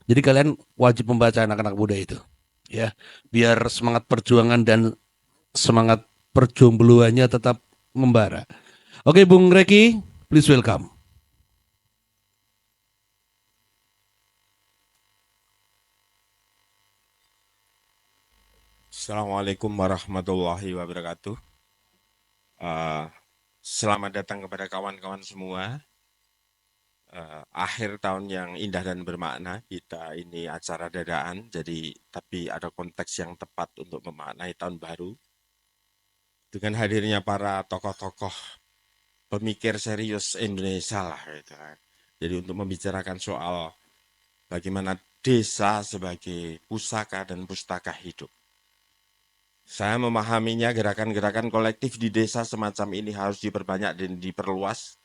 Jadi kalian wajib membaca anak-anak muda itu, ya, biar semangat perjuangan dan semangat perjombloannya tetap membara. Oke, Bung Reki, please welcome. Assalamualaikum warahmatullahi wabarakatuh. Eh, Selamat datang kepada kawan-kawan semua. Akhir tahun yang indah dan bermakna. Kita ini acara dadaan, jadi tapi ada konteks yang tepat untuk memaknai tahun baru dengan hadirnya para tokoh-tokoh pemikir serius Indonesia lah gitu kan. Jadi untuk membicarakan soal bagaimana desa sebagai pusaka dan pustaka hidup. Saya memahaminya gerakan-gerakan kolektif di desa semacam ini harus diperbanyak dan diperluas,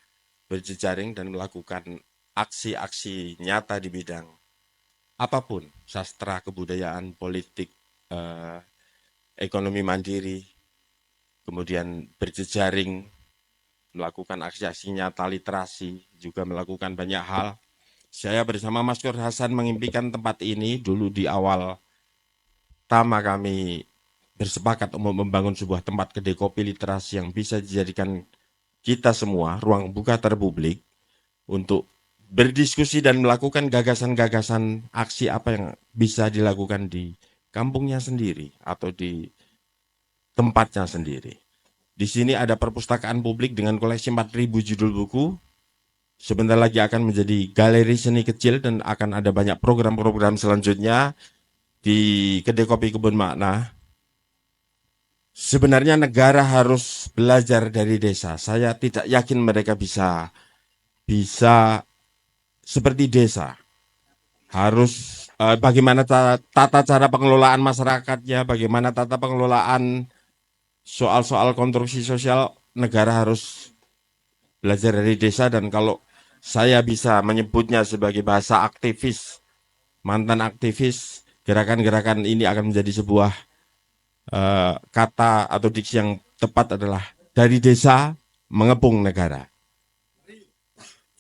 berjejaring dan melakukan aksi-aksi nyata di bidang apapun, sastra, kebudayaan, politik, eh, ekonomi mandiri, kemudian berjejaring, melakukan aksi-aksi nyata literasi, juga melakukan banyak hal. Saya bersama Mas Kur Hasan mengimpikan tempat ini dulu di awal pertama kami bersepakat untuk membangun sebuah tempat kedai kopi literasi yang bisa dijadikan kita semua ruang buka terpublik untuk berdiskusi dan melakukan gagasan-gagasan aksi apa yang bisa dilakukan di kampungnya sendiri atau di tempatnya sendiri. Di sini ada perpustakaan publik dengan koleksi 4.000 judul buku. Sebentar lagi akan menjadi galeri seni kecil dan akan ada banyak program-program selanjutnya di Kedai Kopi Kebun Makna. Sebenarnya negara harus belajar dari desa. Saya tidak yakin mereka bisa seperti desa. Harus bagaimana tata cara pengelolaan masyarakatnya, bagaimana tata pengelolaan soal-soal konstruksi sosial, negara harus belajar dari desa. Dan kalau saya bisa menyebutnya sebagai bahasa aktivis, mantan aktivis, gerakan-gerakan ini akan menjadi sebuah kata atau diksi yang tepat adalah dari desa mengepung negara.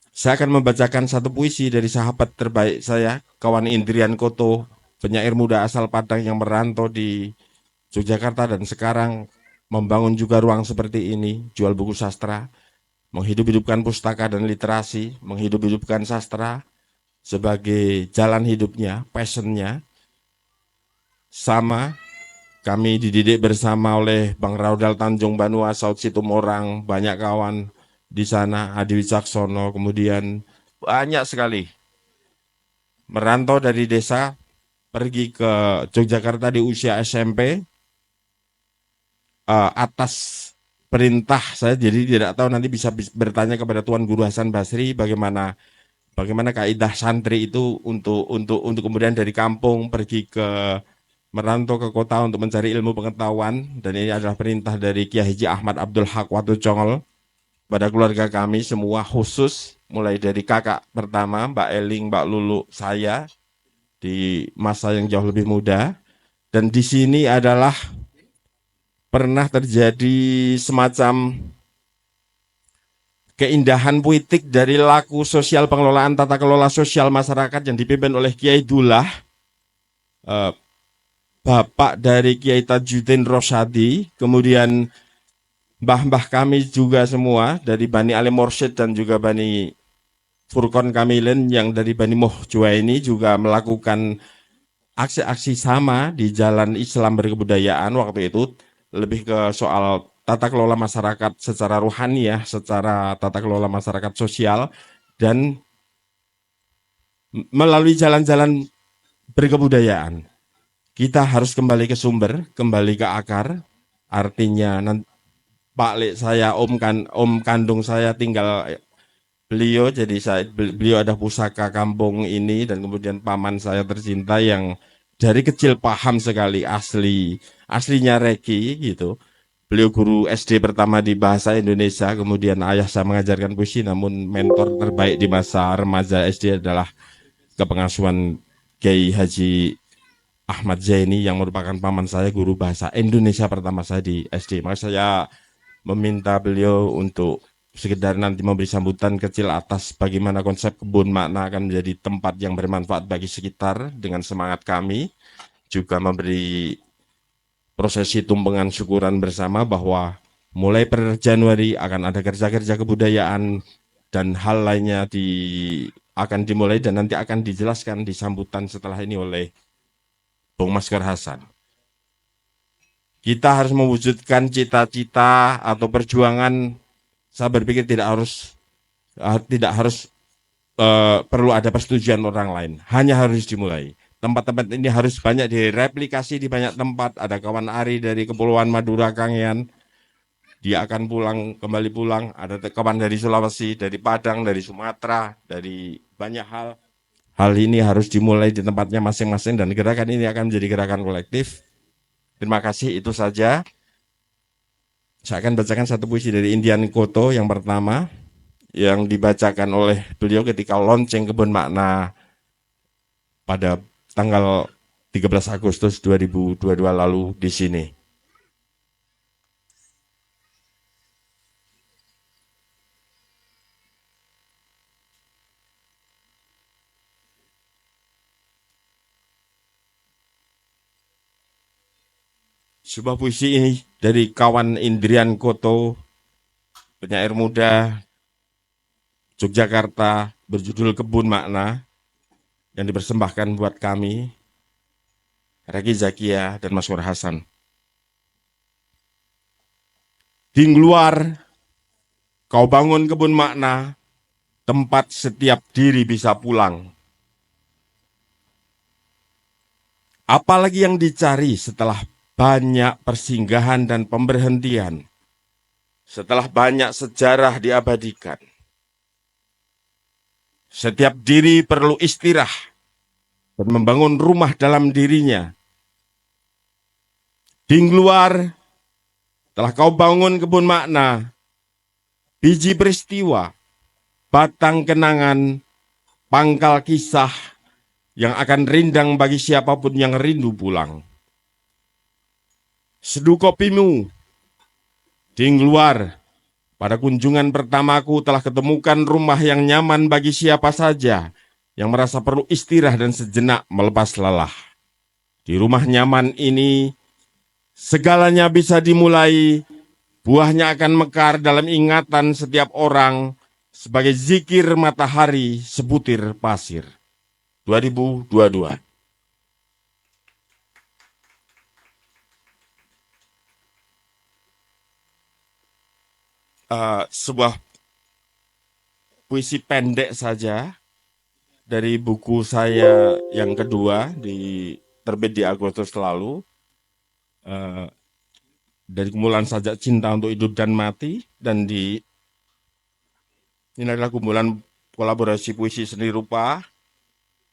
Saya akan membacakan satu puisi dari sahabat terbaik saya, kawan Indrian Koto, penyair muda asal Padang yang merantau di Yogyakarta dan sekarang membangun juga ruang seperti ini, jual buku sastra, menghidup-hidupkan pustaka dan literasi, menghidup-hidupkan sastra sebagai jalan hidupnya, passionnya. Sama kami dididik bersama oleh Bang Raudal Tanjung Banua, Saud Situmorang, banyak kawan di sana, Adi Wicaksono, kemudian banyak sekali merantau dari desa pergi ke Yogyakarta di usia SMP atas perintah saya, jadi tidak tahu, nanti bisa bertanya kepada Tuan Guru Hasan Basri bagaimana kaidah santri itu untuk kemudian dari kampung pergi ke merantau ke kota untuk mencari ilmu pengetahuan, dan ini adalah perintah dari Kiai Haji Ahmad Abdul Haq Watu Congol pada keluarga kami semua, khusus mulai dari kakak pertama Mbak Eling, Mbak Lulu, saya di masa yang jauh lebih muda. Dan di sini adalah pernah terjadi semacam keindahan puitik dari laku sosial pengelolaan tata kelola sosial masyarakat yang dipimpin oleh Kiai Dullah, eh, bapak dari Kiai Tajuddin Rosyadi, kemudian mbah-mbah kami juga semua dari Bani Ali Morsyid dan juga Bani Furqon Kamilin yang dari Bani Mohjua ini juga melakukan aksi-aksi sama di jalan Islam berkebudayaan waktu itu, lebih ke soal tata kelola masyarakat secara rohani ya, secara tata kelola masyarakat sosial, dan melalui jalan-jalan berkebudayaan. Kita harus kembali ke sumber, kembali ke akar, artinya Pak Lek saya, om kandung saya tinggal beliau, jadi beliau ada pusaka kampung ini, dan kemudian paman saya tercinta yang dari kecil paham sekali aslinya Reki gitu. Beliau guru SD pertama di bahasa Indonesia, kemudian ayah saya mengajarkan puisi, namun mentor terbaik di masa remaja SD adalah kepengasuhan Kiai Haji Ahmad Zaini yang merupakan paman saya, guru bahasa Indonesia pertama saya di SD. Maka saya meminta beliau untuk sekedar nanti memberi sambutan kecil atas bagaimana konsep kebun makna akan menjadi tempat yang bermanfaat bagi sekitar dengan semangat kami, juga memberi prosesi tumpengan syukuran bersama bahwa mulai per Januari akan ada kerja-kerja kebudayaan dan hal lainnya akan dimulai dan nanti akan dijelaskan di sambutan setelah ini oleh Bung Maskar Hasan. Kita harus mewujudkan cita-cita atau perjuangan. Saya berpikir tidak harus perlu ada persetujuan orang lain, hanya harus dimulai. Tempat-tempat ini harus banyak direplikasi di banyak tempat. Ada kawan Ari dari Kepulauan Madura, Kangean, dia akan kembali pulang. Ada kawan dari Sulawesi, dari Padang, dari Sumatera, dari banyak hal. Hal ini harus dimulai di tempatnya masing-masing dan gerakan ini akan menjadi gerakan kolektif. Terima kasih, itu saja. Saya akan bacakan satu puisi dari Indian Koto yang pertama, yang dibacakan oleh beliau ketika launching Kebun Makna pada tanggal 13 Agustus 2022 lalu di sini. Sebuah puisi ini dari kawan Indrian Koto, penyair muda Yogyakarta, berjudul Kebun Makna, yang dipersembahkan buat kami, Reki Zakia dan Mas Nur Hasan. Di luar, kau bangun kebun makna, tempat setiap diri bisa pulang. Apalagi yang dicari setelah banyak persinggahan dan pemberhentian, setelah banyak sejarah diabadikan. Setiap diri perlu istirahat dan membangun rumah dalam dirinya. Di luar, telah kau bangun kebun makna, biji peristiwa, batang kenangan, pangkal kisah yang akan rindang bagi siapapun yang rindu pulang. Seduh kopimu, di luar, pada kunjungan pertamaku telah ketemukan rumah yang nyaman bagi siapa saja yang merasa perlu istirahat dan sejenak melepas lelah. Di rumah nyaman ini, segalanya bisa dimulai, buahnya akan mekar dalam ingatan setiap orang sebagai zikir matahari sebutir pasir. 2022. Sebuah puisi pendek saja dari buku saya yang kedua terbit di Agustus lalu, dari kumpulan Sajak Cinta untuk Hidup dan Mati, dan ini adalah kumpulan kolaborasi puisi seni rupa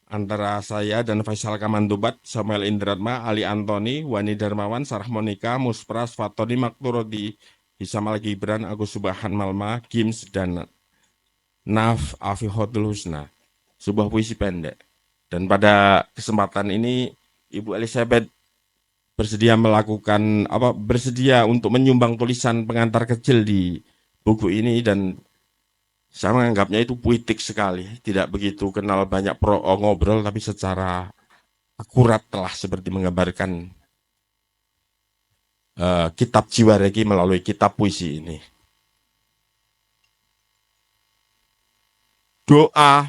antara saya dan Faisal Kamandubat, Samuel Indratma, Ali Antoni, Wani Darmawan, Sarah Monika, Muspras, Fatoni Makturodi, Hisamal Gibran, Agus Subahan Malma, Gims, dan Naf Afihotul Husna. Sebuah puisi pendek. Dan pada kesempatan ini Ibu Elizabeth bersedia untuk menyumbang tulisan pengantar kecil di buku ini, dan saya menganggapnya itu puitik sekali. Tidak begitu kenal banyak ngobrol, tapi secara akurat telah seperti menggambarkan kitab jiwa Reki melalui kitab puisi ini. Doa.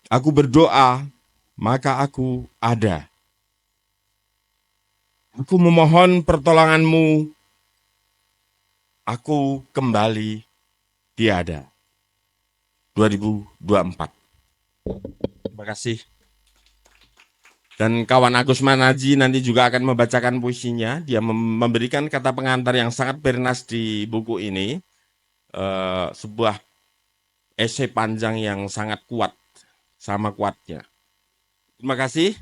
Aku berdoa, maka aku ada. Aku memohon pertolonganmu, aku kembali tiada. 2024. Terima kasih. Dan kawan Agus Manaji nanti juga akan membacakan puisinya. Dia memberikan kata pengantar yang sangat bernas di buku ini. Sebuah esai panjang yang sangat kuat, sama kuatnya. Terima kasih.